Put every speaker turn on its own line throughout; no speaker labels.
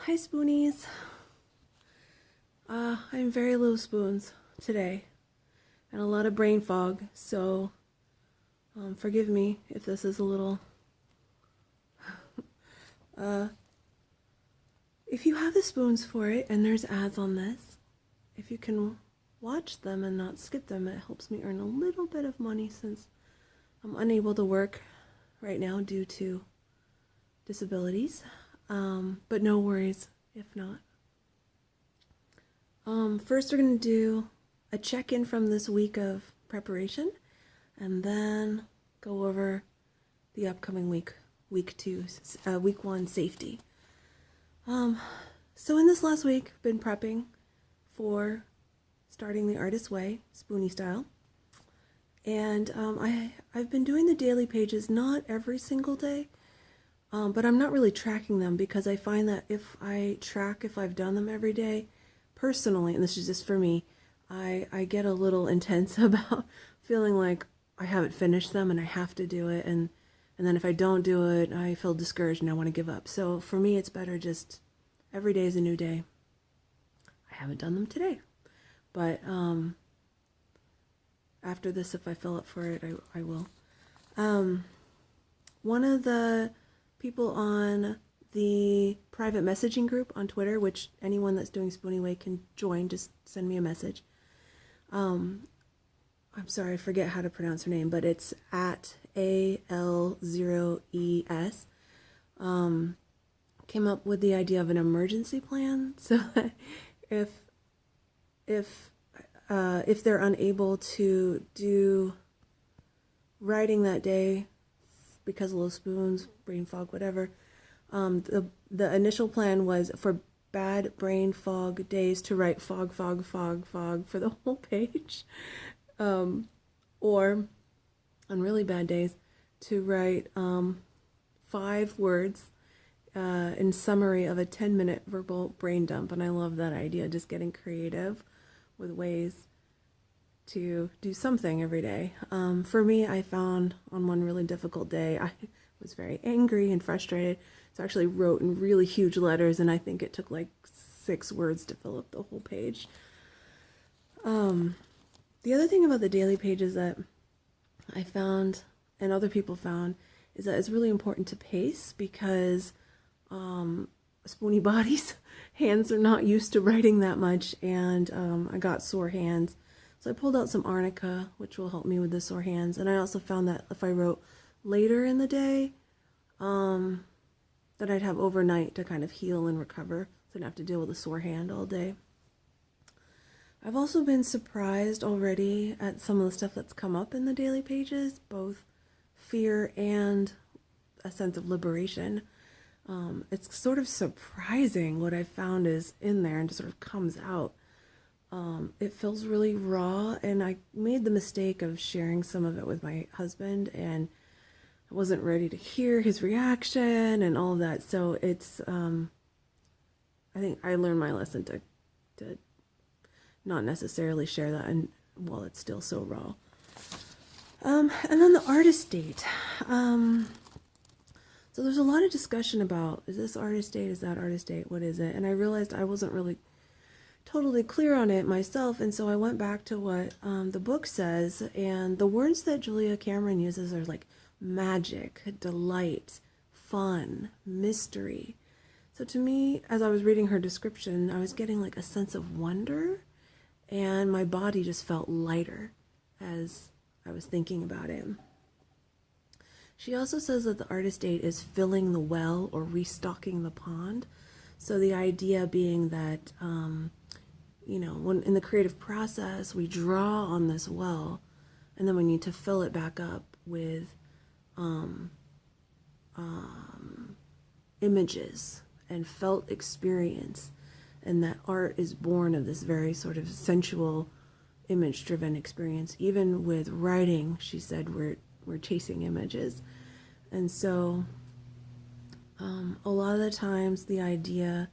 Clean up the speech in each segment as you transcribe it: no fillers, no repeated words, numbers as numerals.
Hi Spoonies. I'm very low spoons today and a lot of brain fog, so forgive me if this is a little... if you have the spoons for it and there's ads on this, if you can watch them and not skip them, it helps me earn a little bit of money since I'm unable to work right now due to disabilities. But no worries if not. First we're going to do a check-in from this week of preparation and then go over the upcoming week, week one safety. So in this last week, I've been prepping for starting the Artist's Way, spoonie style. And I've been doing the daily pages, not every single day, but I'm not really tracking them because I find that if I track if I've done them every day, personally, and this is just for me, I get a little intense about feeling like I haven't finished them and I have to do it, and then if I don't do it, I feel discouraged and I want to give up. So for me, it's better just every day is a new day. I haven't done them today, but after this, if I feel up for it, I will. One of the people on the private messaging group on Twitter, which anyone that's doing Spoonieway can join, just send me a message. I'm sorry, I forget how to pronounce her name, but it's at AL0ES. Came up with the idea of an emergency plan, so that if they're unable to do writing that day because of low spoons, brain fog, whatever, the initial plan was for bad brain fog days to write fog for the whole page, or on really bad days to write 5 words in summary of a 10-minute verbal brain dump. And I love that idea, just getting creative with ways to do something every day. For me, I found on one really difficult day, I was very angry and frustrated, so I actually wrote in really huge letters, and I think it took like 6 words to fill up the whole page. The other thing about the daily pages that I found, and other people found, is that it's really important to pace because spoonie bodies, hands are not used to writing that much, and I got sore hands. So I pulled out some arnica, which will help me with the sore hands. And I also found that if I wrote later in the day, that I'd have overnight to kind of heal and recover, so I didn't have to deal with a sore hand all day. I've also been surprised already at some of the stuff that's come up in the daily pages, both fear and a sense of liberation. It's sort of surprising what I found is in there and just sort of comes out. It feels really raw, and I made the mistake of sharing some of it with my husband, and I wasn't ready to hear his reaction and all of that. So it's, I think I learned my lesson to not necessarily share that, and while it's still so raw. And then the artist date. So there's a lot of discussion about, is this artist date, is that artist date, what is it? And I realized I wasn't really totally clear on it myself, and so I went back to what the book says, and the words that Julia Cameron uses are like magic, delight, fun, mystery. So to me, as I was reading her description, I was getting like a sense of wonder, and my body just felt lighter as I was thinking about it. She also says that the artist date is filling the well or restocking the pond. So the idea being that, you know, when in the creative process, we draw on this well, and then we need to fill it back up with images and felt experience, and that art is born of this very sort of sensual, image-driven experience. Even with writing, she said, we're chasing images. And so a lot of the times the idea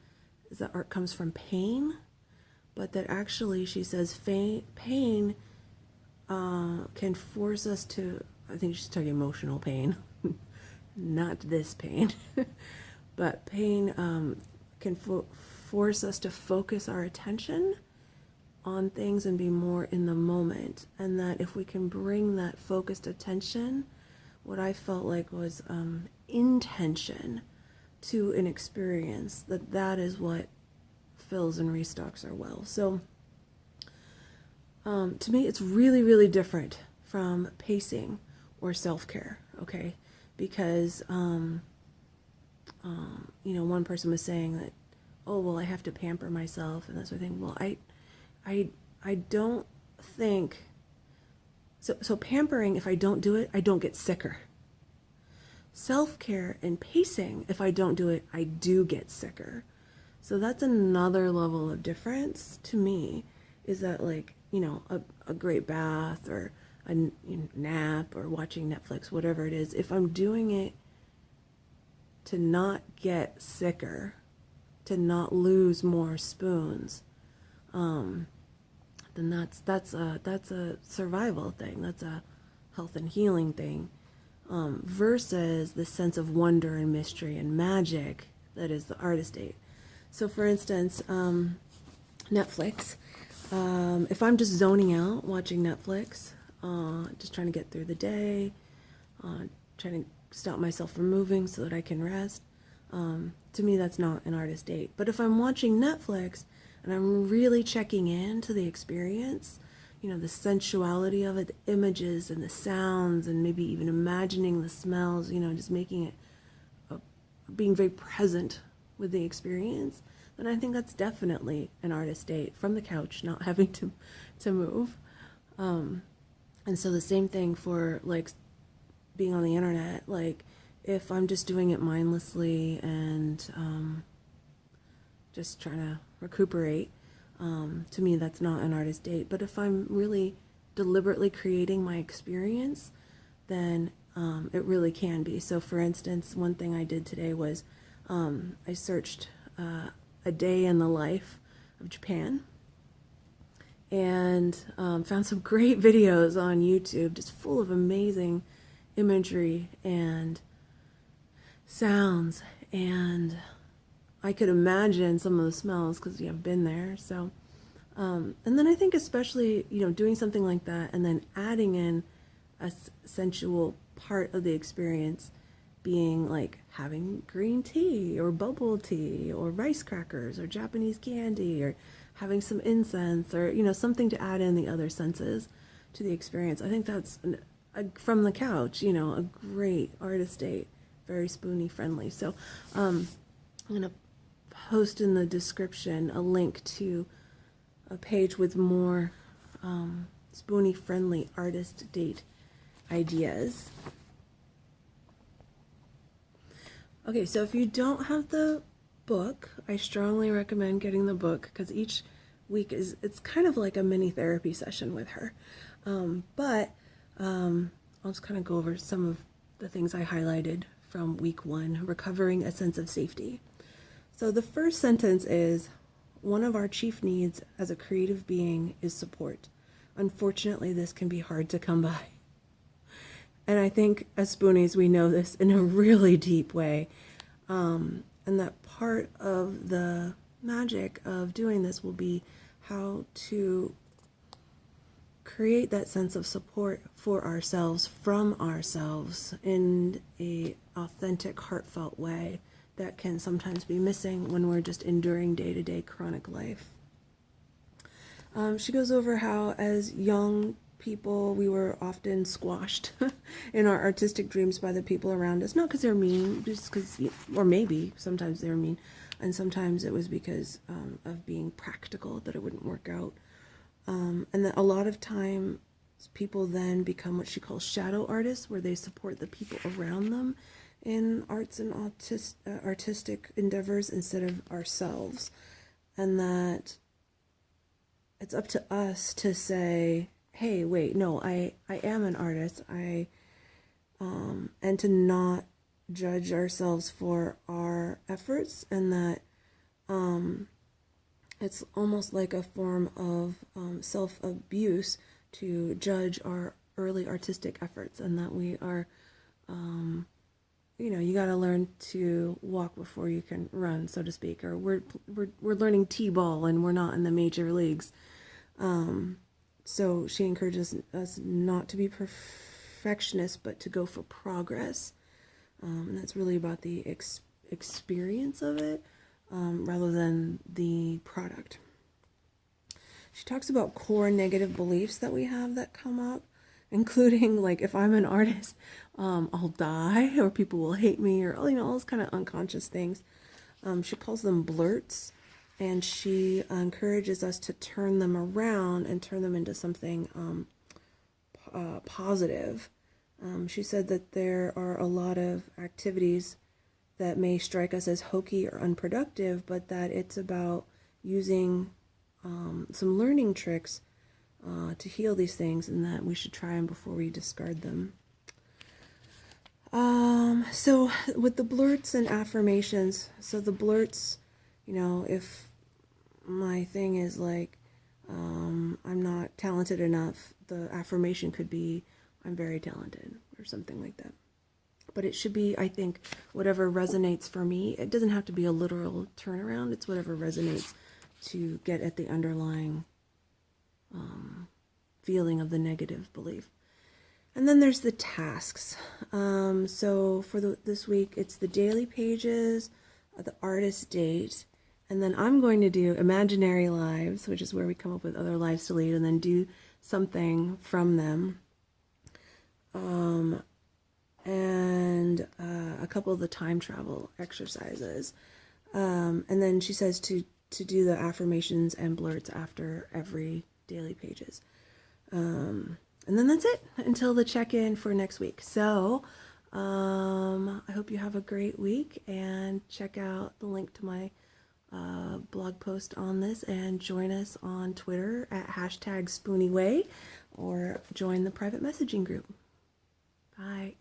is that art comes from pain, but that actually, she says, pain can force us to, I think she's talking emotional pain, not this pain, but pain can force us to focus our attention on things and be more in the moment. And that if we can bring that focused attention, what I felt like was intention to an experience, that is what fills and restocks our well. So to me, it's really, really different from pacing or self-care, okay? Because, one person was saying that, oh, well, I have to pamper myself and that sort of thing. Well, I don't think, so pampering, if I don't do it, I don't get sicker. Self-care and pacing, if I don't do it, I do get sicker. So that's another level of difference to me, is that like, a great bath or a nap or watching Netflix, whatever it is, if I'm doing it to not get sicker, to not lose more spoons, then that's a survival thing. That's a health and healing thing, versus the sense of wonder and mystery and magic that is the artist date. So, for instance, Netflix. If I'm just zoning out watching Netflix, just trying to get through the day, trying to stop myself from moving so that I can rest, to me that's not an artist date. But if I'm watching Netflix and I'm really checking in to the experience, the sensuality of it, the images and the sounds, and maybe even imagining the smells, just making it, being very present with the experience, then I think that's definitely an artist date from the couch, not having to move. And so the same thing for like being on the internet. Like if I'm just doing it mindlessly and just trying to recuperate, to me that's not an artist date. But if I'm really deliberately creating my experience, then it really can be. So for instance, one thing I did today was I searched a day in the life of Japan, and found some great videos on YouTube, just full of amazing imagery and sounds, and I could imagine some of the smells because I've been there. So, and then I think especially doing something like that, and then adding in a sensual part of the experience, being like having green tea or bubble tea or rice crackers or Japanese candy or having some incense or something to add in the other senses to the experience. I think that's from the couch, a great artist date, very spoonie friendly. So I'm gonna post in the description a link to a page with more spoonie friendly artist date ideas. Okay, so if you don't have the book, I strongly recommend getting the book, because each week it's kind of like a mini therapy session with her. But I'll just kind of go over some of the things I highlighted from week 1, recovering a sense of safety. So the first sentence is, one of our chief needs as a creative being is support. Unfortunately, this can be hard to come by. And I think as Spoonies, we know this in a really deep way. And that part of the magic of doing this will be how to create that sense of support for ourselves, from ourselves, in a authentic, heartfelt way that can sometimes be missing when we're just enduring day-to-day chronic life. She goes over how as young people we were often squashed in our artistic dreams by the people around us, not because they're mean, just because, or maybe sometimes they're mean, and sometimes it was because of being practical, that it wouldn't work out, and that a lot of time people then become what she calls shadow artists, where they support the people around them in arts and artistic endeavors instead of ourselves, and that it's up to us to say, hey, wait, no, I am an artist, and to not judge ourselves for our efforts, and that it's almost like a form of self-abuse to judge our early artistic efforts, and that we are you got to learn to walk before you can run, so to speak. Or we're learning t-ball and we're not in the major leagues. So she encourages us not to be perfectionists, but to go for progress. And that's really about the experience of it, rather than the product. She talks about core negative beliefs that we have that come up, including like if I'm an artist, I'll die, or people will hate me, or all those kind of unconscious things. She calls them blurts, and she encourages us to turn them around and turn them into something positive. She said that there are a lot of activities that may strike us as hokey or unproductive, but that it's about using some learning tricks to heal these things, and that we should try them before we discard them. So with the blurts and affirmations, so the blurts, if my thing is like, I'm not talented enough, the affirmation could be, I'm very talented, or something like that. But it should be, I think, whatever resonates for me. It doesn't have to be a literal turnaround. It's whatever resonates to get at the underlying feeling of the negative belief. And then there's the tasks. So for this week, it's the daily pages, the artist date, and then I'm going to do imaginary lives, which is where we come up with other lives to lead, and then do something from them. And a couple of the time travel exercises. And then she says to do the affirmations and blurts after every daily pages. And then that's it until the check-in for next week. So I hope you have a great week, and check out the link to my blog post on this, and join us on Twitter at #Spoonieway, or join the private messaging group. Bye.